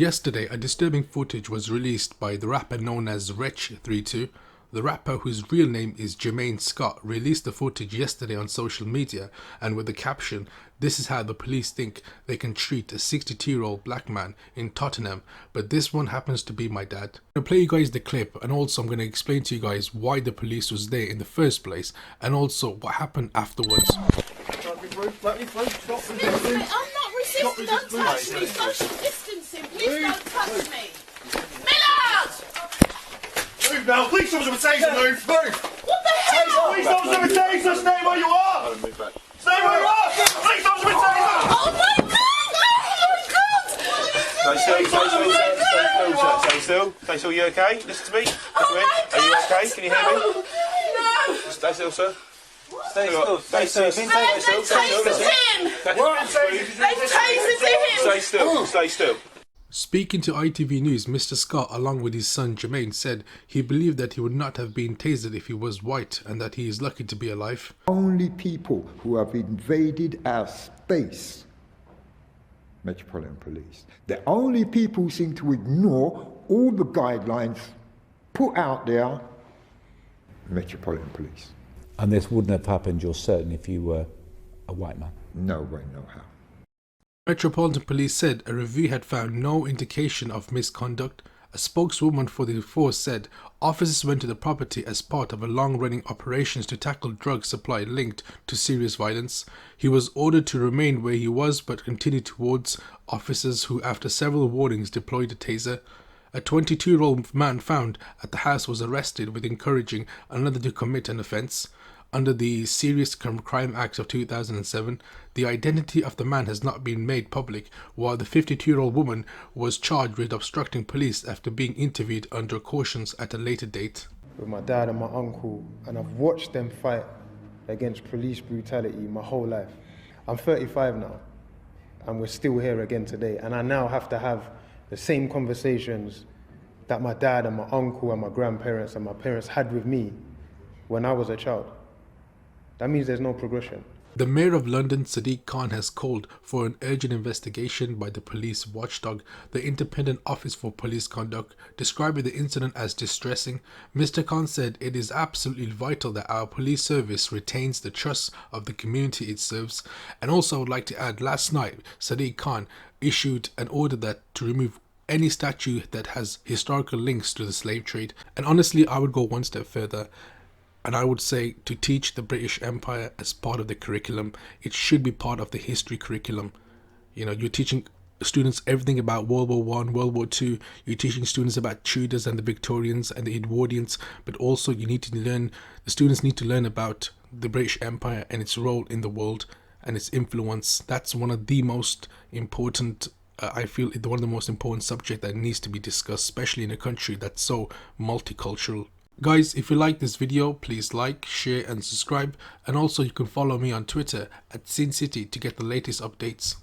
Yesterday, a disturbing footage was released by the rapper known as Wretch 32. The rapper, whose real name is Jermaine Scott, released the footage yesterday on social media, and with the caption, "This is how the police think they can treat a 62-year-old black man in Tottenham, but this one happens to be my dad." I'm going to play you guys the clip, and also I'm going to explain to you guys why the police was there in the first place, and also what happened afterwards. I'm not resisting, don't touch me, social distancing, please don't touch me. Millard! Move now, police officer with taser, move! What the hell? Police officer with taser, stay where you are! Stay where you are! Police officer with taser! Oh my god! Oh my god! Stay still, stay still, you okay? Listen to me, Oh my god! Are you okay? Can you hear me? No! Stay still, sir. Stay still. They tasered him! They tasered him! Stay still, stay still. Speaking to ITV News, Mr. Scott, along with his son Jermaine, said he believed that he would not have been tasered if he was white, and that he is lucky to be alive. Only people who have invaded our space, Metropolitan Police, the only people who seem to ignore all the guidelines put out there, Metropolitan Police. And this wouldn't have happened, you're certain, if you were a white man? No way, no how. Metropolitan Police said a review had found no indication of misconduct. A spokeswoman for the force said officers went to the property as part of a long-running operations to tackle drug supply linked to serious violence. He was ordered to remain where he was but continued towards officers who, after several warnings, deployed a taser. A 22-year-old man found at the house was arrested with encouraging another to commit an offence. Under the Serious Crime Act of 2007, the identity of the man has not been made public, while the 52-year-old woman was charged with obstructing police after being interviewed under cautions at a later date. With my dad and my uncle, and I've watched them fight against police brutality my whole life. I'm 35 now, and we're still here again today, and I now have to have the same conversations that my dad and my uncle and my grandparents and my parents had with me when I was a child. That means there's no progression. The Mayor of London, Sadiq Khan, has called for an urgent investigation by the police watchdog, the Independent Office for Police Conduct, describing the incident as distressing. Mr. Khan said it is absolutely vital that our police service retains the trust of the community it serves. And also I would like to add, last night Sadiq Khan issued an order that to remove any statue that has historical links to the slave trade. And honestly, I would go one step further, and I would say to teach the British Empire as part of the curriculum. It should be part of the history curriculum. You know, you're teaching students everything about World War I, World War II. You're teaching students about Tudors and the Victorians and the Edwardians, but also you need to learn, the students need to learn about the British Empire and its role in the world and its influence. That's one of the most important, I feel, one of the most important subjects that needs to be discussed, especially in a country that's so multicultural. Guys, if you like this video, please like, share and subscribe, and also you can follow me on Twitter at SinCity to get the latest updates.